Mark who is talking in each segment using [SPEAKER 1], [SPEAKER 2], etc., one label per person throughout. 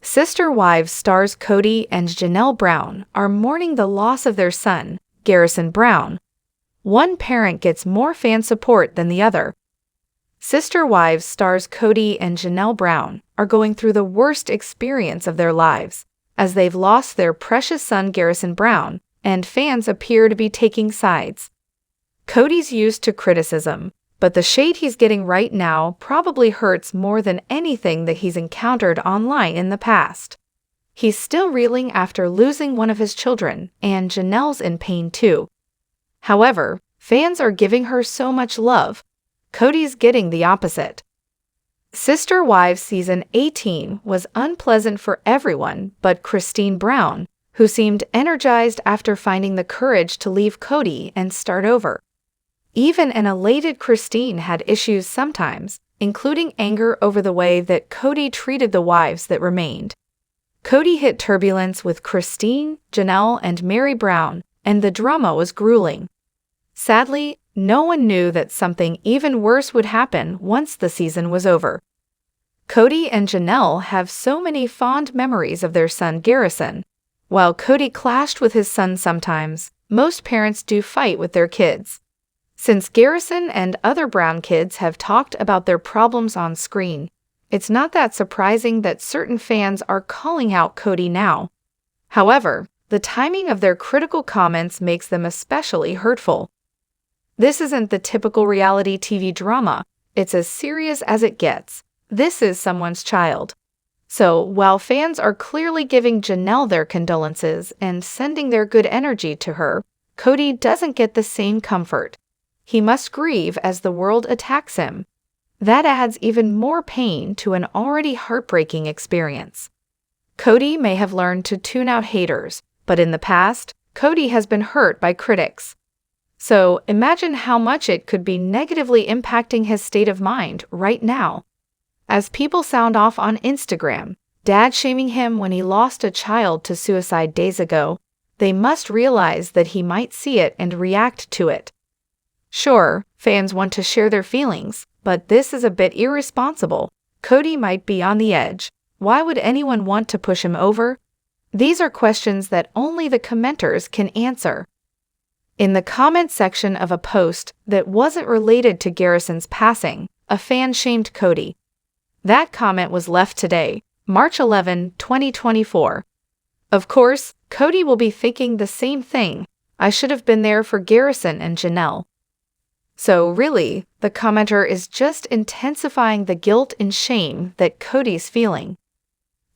[SPEAKER 1] Sister Wives stars Kody and Janelle Brown are mourning the loss of their son, Garrison Brown. One parent gets more fan support than the other. Sister Wives stars Kody and Janelle Brown are going through the worst experience of their lives, as they've lost their precious son Garrison Brown, and fans appear to be taking sides. Kody's used to criticism, but the shade he's getting right now probably hurts more than anything that he's encountered online in the past. He's still reeling after losing one of his children, and Janelle's in pain too. However, fans are giving her so much love. Kody's getting the opposite. Sister Wives Season 18 was unpleasant for everyone but Christine Brown, who seemed energized after finding the courage to leave Kody and start over. Even an elated Christine had issues sometimes, including anger over the way that Kody treated the wives that remained. Kody hit turbulence with Christine, Janelle, and Meri Brown, and the drama was grueling. Sadly, no one knew that something even worse would happen once the season was over. Kody and Janelle have so many fond memories of their son Garrison. While Kody clashed with his son sometimes, most parents do fight with their kids. Since Garrison and other Brown kids have talked about their problems on screen, it's not that surprising that certain fans are calling out Kody now. However, the timing of their critical comments makes them especially hurtful. This isn't the typical reality TV drama, it's as serious as it gets. This is someone's child. So, while fans are clearly giving Janelle their condolences and sending their good energy to her, Kody doesn't get the same comfort. He must grieve as the world attacks him. That adds even more pain to an already heartbreaking experience. Kody may have learned to tune out haters, but in the past, Kody has been hurt by critics. So, imagine how much it could be negatively impacting his state of mind right now. As people sound off on Instagram, dad-shaming him when he lost a child to suicide days ago, they must realize that he might see it and react to it. Sure, fans want to share their feelings, but this is a bit irresponsible. Kody might be on the edge. Why would anyone want to push him over? These are questions that only the commenters can answer. In the comment section of a post that wasn't related to Garrison's passing, a fan shamed Kody. That comment was left today, March 11, 2024. Of course, Kody will be thinking the same thing. I should have been there for Garrison and Janelle. So really, the commenter is just intensifying the guilt and shame that Kody's feeling.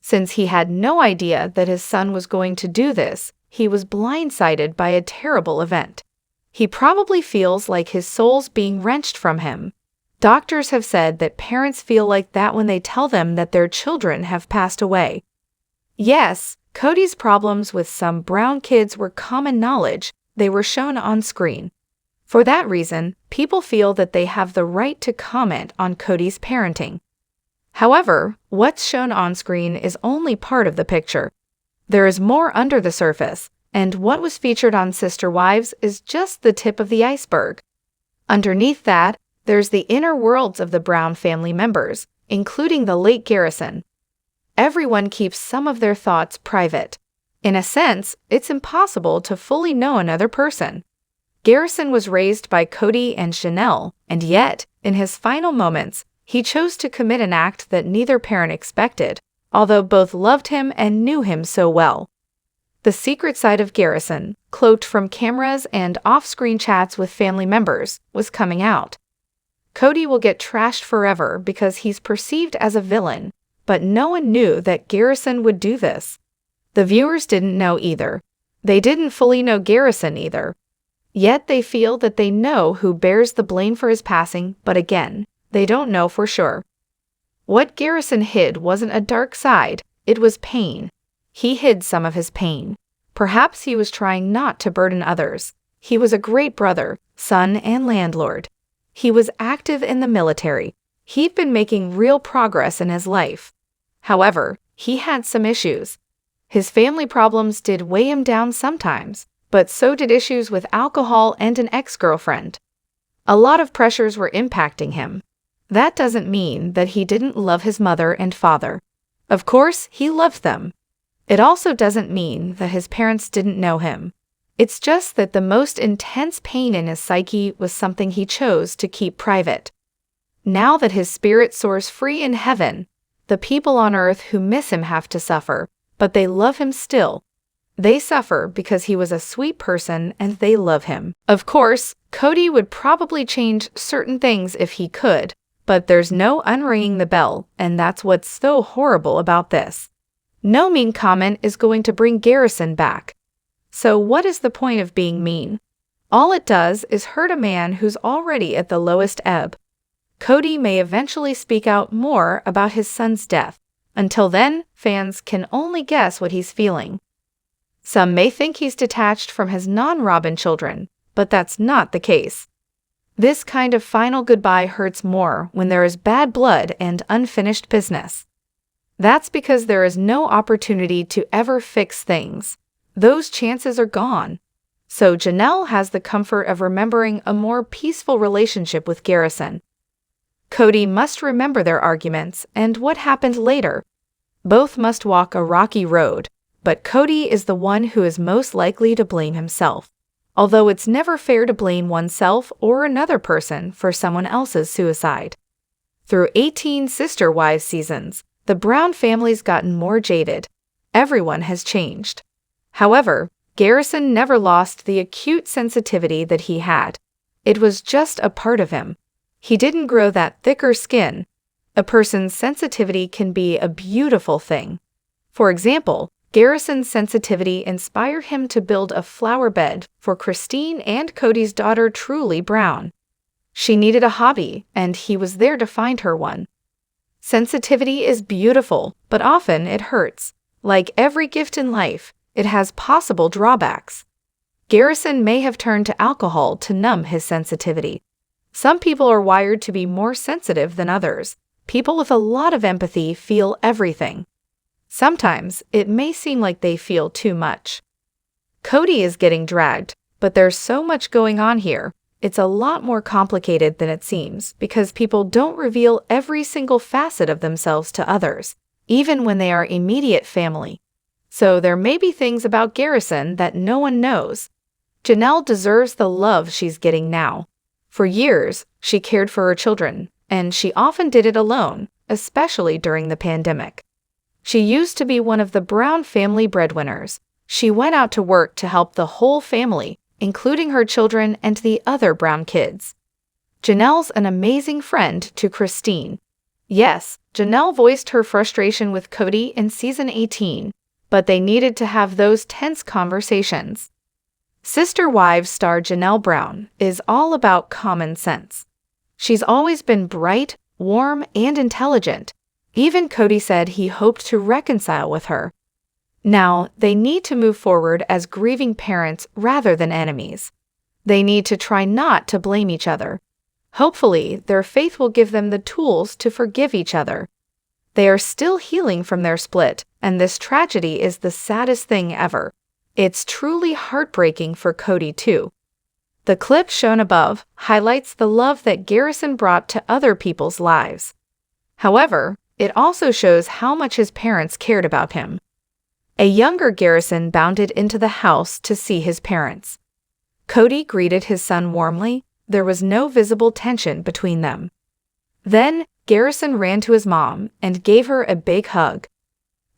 [SPEAKER 1] Since he had no idea that his son was going to do this, he was blindsided by a terrible event. He probably feels like his soul's being wrenched from him. Doctors have said that parents feel like that when they tell them that their children have passed away. Yes, Kody's problems with some Brown kids were common knowledge. They were shown on screen. For that reason, people feel that they have the right to comment on Kody's parenting. However, what's shown on screen is only part of the picture. There is more under the surface, and what was featured on Sister Wives is just the tip of the iceberg. Underneath that, there's the inner worlds of the Brown family members, including the late Garrison. Everyone keeps some of their thoughts private. In a sense, it's impossible to fully know another person. Garrison was raised by Kody and Janelle, and yet, in his final moments, he chose to commit an act that neither parent expected, although both loved him and knew him so well. The secret side of Garrison, cloaked from cameras and off-screen chats with family members, was coming out. Kody will get trashed forever because he's perceived as a villain, but no one knew that Garrison would do this. The viewers didn't know either. They didn't fully know Garrison either. Yet they feel that they know who bears the blame for his passing, but again, they don't know for sure. What Garrison hid wasn't a dark side, it was pain. He hid some of his pain. Perhaps he was trying not to burden others. He was a great brother, son, and landlord. He was active in the military. He'd been making real progress in his life. However, he had some issues. His family problems did weigh him down sometimes, but so did issues with alcohol and an ex-girlfriend. A lot of pressures were impacting him. That doesn't mean that he didn't love his mother and father. Of course, he loved them. It also doesn't mean that his parents didn't know him. It's just that the most intense pain in his psyche was something he chose to keep private. Now that his spirit soars free in heaven, the people on earth who miss him have to suffer, but they love him still. They suffer because he was a sweet person and they love him. Of course, Kody would probably change certain things if he could, but there's no unringing the bell, and that's what's so horrible about this. No mean comment is going to bring Garrison back. So what is the point of being mean? All it does is hurt a man who's already at the lowest ebb. Kody may eventually speak out more about his son's death. Until then, fans can only guess what he's feeling. Some may think he's detached from his non-Robyn children, but that's not the case. This kind of final goodbye hurts more when there is bad blood and unfinished business. That's because there is no opportunity to ever fix things. Those chances are gone. So Janelle has the comfort of remembering a more peaceful relationship with Garrison. Kody must remember their arguments and what happened later. Both must walk a rocky road, but Kody is the one who is most likely to blame himself. Although it's never fair to blame oneself or another person for someone else's suicide. Through 18 Sister Wives seasons, the Brown family's gotten more jaded. Everyone has changed. However, Garrison never lost the acute sensitivity that he had. It was just a part of him. He didn't grow that thicker skin. A person's sensitivity can be a beautiful thing. For example, Garrison's sensitivity inspired him to build a flower bed for Christine and Kody's daughter Truly Brown. She needed a hobby, and he was there to find her one. Sensitivity is beautiful, but often it hurts. Like every gift in life, it has possible drawbacks. Garrison may have turned to alcohol to numb his sensitivity. Some people are wired to be more sensitive than others. People with a lot of empathy feel everything. Sometimes it may seem like they feel too much. Kody is getting dragged, but there's so much going on here. It's a lot more complicated than it seems because people don't reveal every single facet of themselves to others, even when they are immediate family. So there may be things about Garrison that no one knows. Janelle deserves the love she's getting now. For years, she cared for her children, and she often did it alone, especially during the pandemic. She used to be one of the Brown family breadwinners. She went out to work to help the whole family, including her children and the other Brown kids. Janelle's an amazing friend to Christine. Yes, Janelle voiced her frustration with Kody in season 18, but they needed to have those tense conversations. Sister Wives star Janelle Brown is all about common sense. She's always been bright, warm, and intelligent. Even Kody said he hoped to reconcile with her. Now, they need to move forward as grieving parents rather than enemies. They need to try not to blame each other. Hopefully, their faith will give them the tools to forgive each other. They are still healing from their split, and this tragedy is the saddest thing ever. It's truly heartbreaking for Kody too. The clip shown above highlights the love that Garrison brought to other people's lives. However, it also shows how much his parents cared about him. A younger Garrison bounded into the house to see his parents. Kody greeted his son warmly. There was no visible tension between them. Then, Garrison ran to his mom and gave her a big hug.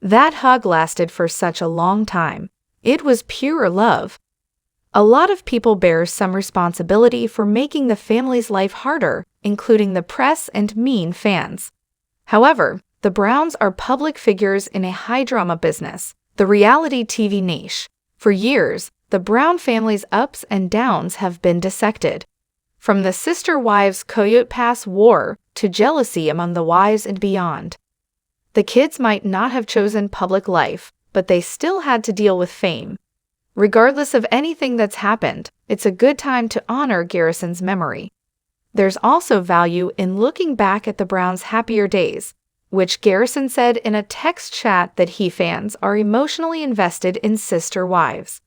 [SPEAKER 1] That hug lasted for such a long time. It was pure love. A lot of people bear some responsibility for making the family's life harder, including the press and mean fans. However, the Browns are public figures in a high-drama business, the reality TV niche. For years, the Brown family's ups and downs have been dissected. From the Sister Wives Coyote Pass war to jealousy among the wives and beyond. The kids might not have chosen public life, but they still had to deal with fame. Regardless of anything that's happened, it's a good time to honor Garrison's memory. There's also value in looking back at the Browns' happier days, which Garrison said in a text chat that he fans are emotionally invested in Sister Wives.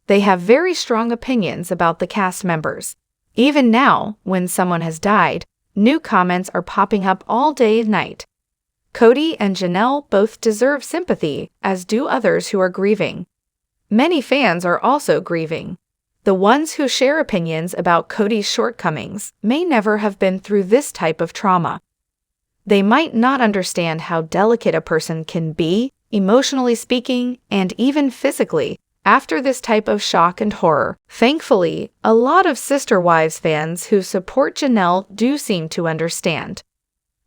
[SPEAKER 1] They have very strong opinions about the cast members. Even now, when someone has died, new comments are popping up all day and night. Kody and Janelle both deserve sympathy, as do others who are grieving. Many fans are also grieving. The ones who share opinions about Kody's shortcomings may never have been through this type of trauma. They might not understand how delicate a person can be, emotionally speaking, and even physically, after this type of shock and horror. Thankfully, a lot of Sister Wives fans who support Janelle do seem to understand.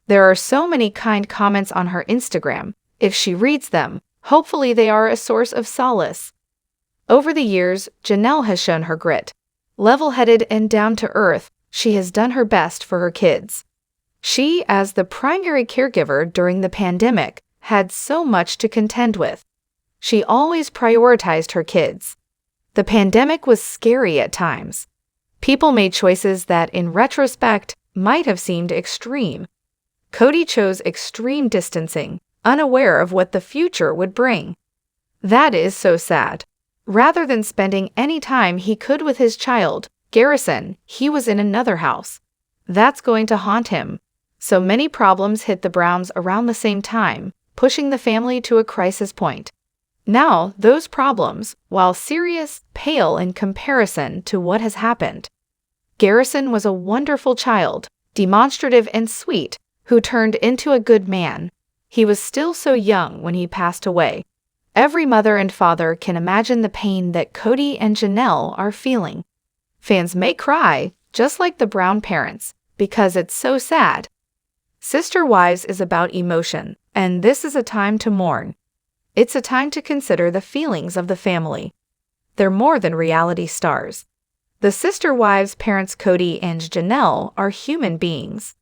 [SPEAKER 1] There are so many kind comments on her Instagram. If she reads them, hopefully they are a source of solace. Over the years, Janelle has shown her grit. Level-headed and down-to-earth, she has done her best for her kids. She, as the primary caregiver during the pandemic, had so much to contend with. She always prioritized her kids. The pandemic was scary at times. People made choices that, in retrospect, might have seemed extreme. Kody chose extreme distancing, unaware of what the future would bring. That is so sad. Rather than spending any time he could with his child, Garrison, he was in another house. That's going to haunt him. So many problems hit the Browns around the same time, pushing the family to a crisis point. Now, those problems, while serious, pale in comparison to what has happened. Garrison was a wonderful child, demonstrative and sweet, who turned into a good man. He was still so young when he passed away. Every mother and father can imagine the pain that Kody and Janelle are feeling. Fans may cry, just like the Brown parents, because it's so sad. Sister Wives is about emotion, and this is a time to mourn. It's a time to consider the feelings of the family. They're more than reality stars. The Sister Wives parents Kody and Janelle are human beings.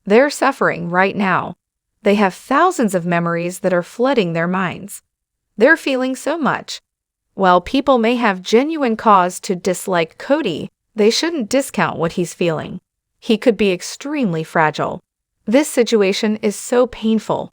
[SPEAKER 1] They're suffering right now. They have thousands of memories that are flooding their minds. They're feeling so much. While people may have genuine cause to dislike Kody, they shouldn't discount what he's feeling. He could be extremely fragile. This situation is so painful.